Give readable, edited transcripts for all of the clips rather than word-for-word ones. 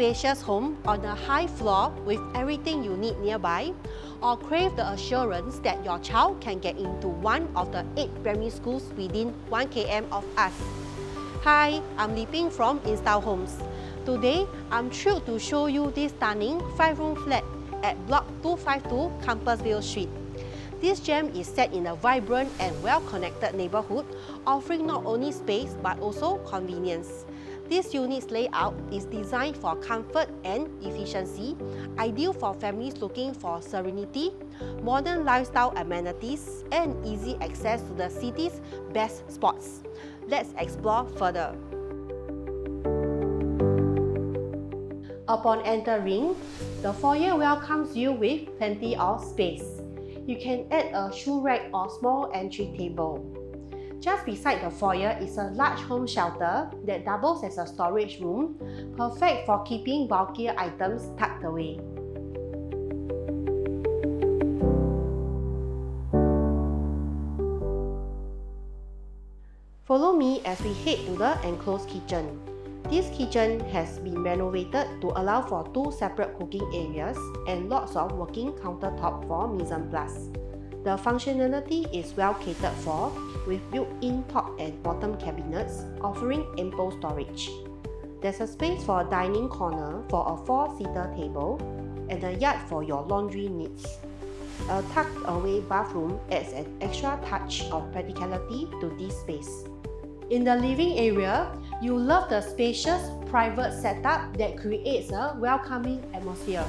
spacious home on a high floor with everything you need nearby, or crave the assurance that your child can get into one of the 8 primary schools within 1 km of us? Hi, I'm Li Ping from Install Homes. Today, I'm thrilled to show you this stunning 5-room flat at Block 252 Compasvale Street. This gem is set in a vibrant and well-connected neighborhood, offering not only space but also convenience. This unit's layout is designed for comfort and efficiency, ideal for families looking for serenity, modern lifestyle amenities, and easy access to the city's best spots. Let's explore further. Upon entering, the foyer welcomes you with plenty of space. You can add a shoe rack or small entry table. Just beside the foyer is a large home shelter that doubles as a storage room, perfect for keeping bulkier items tucked away. Follow me as we head to the enclosed kitchen. This kitchen has been renovated to allow for 2 separate cooking areas and lots of working countertop for mise en place. The functionality is well catered for, with built-in top and bottom cabinets offering ample storage. There's a space for a dining corner for a 4-seater table and a yard for your laundry needs. A tucked-away bathroom adds an extra touch of practicality to this space. In the living area, you love the spacious, private setup that creates a welcoming atmosphere.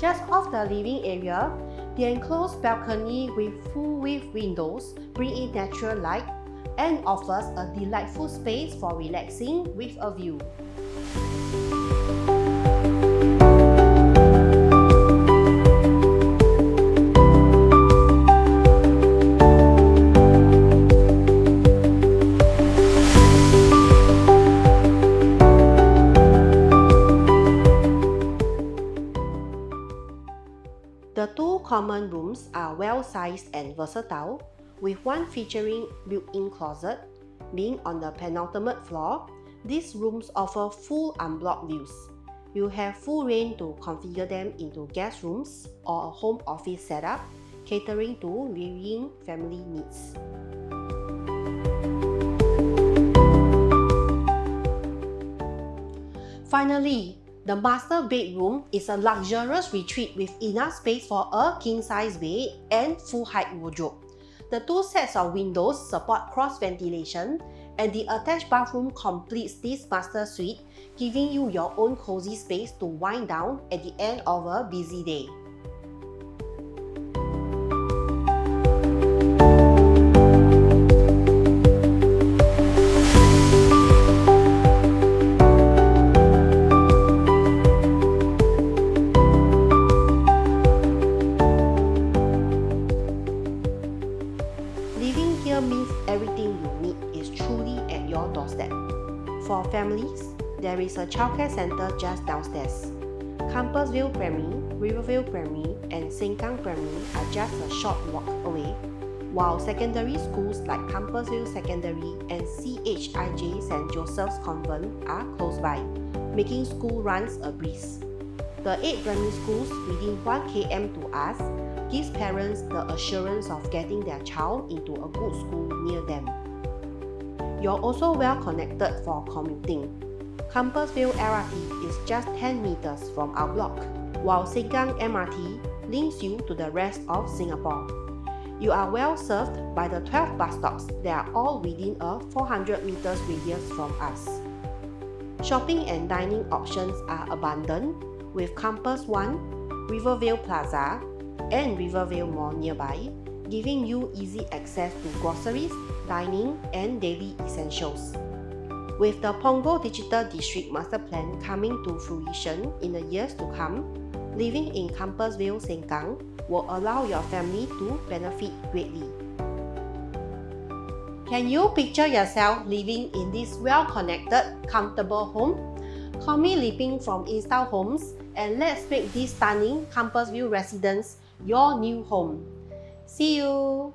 Just off the living area, the enclosed balcony with full-width windows brings in natural light and offers a delightful space for relaxing with a view. The 2 common rooms are well-sized and versatile, with one featuring built-in closet. Being on the penultimate floor, these rooms offer full unblocked views. You have full reign to configure them into guest rooms or a home office setup, catering to varying family needs. Finally, the master bedroom is a luxurious retreat with enough space for a king-size bed and full-height wardrobe. The 2 sets of windows support cross-ventilation, and the attached bathroom completes this master suite, giving you your own cozy space to wind down at the end of a busy day. Living here means everything you need is truly at your doorstep. For families, there is a childcare center just downstairs. Compassvale Pri, Rivervale Pri, and Seng Kang Pri are just a short walk away, while secondary schools like Compassvale Secondary and CHIJ St. Joseph's Convent are close by, making school runs a breeze. The 8 primary schools within 1 km to us gives parents the assurance of getting their child into a good school near them. You're also well connected for commuting. Compassvale LRT is just 10 meters from our block, while Seng Kang MRT links you to the rest of Singapore. You are well served by the 12 bus stops that are all within a 400 meters radius from us. Shopping and dining options are abundant, with Compass One, Rivervale Plaza, and Rivervale Mall nearby, giving you easy access to groceries, dining, and daily essentials. With the Punggol Digital District Master Plan coming to fruition in the years to come, living in Compassvale Seng Kang will allow your family to benefit greatly. Can you picture yourself living in this well-connected, comfortable home? Call me Li Ping from Install Homes, and let's make this stunning Compassvale residence your new home. See you!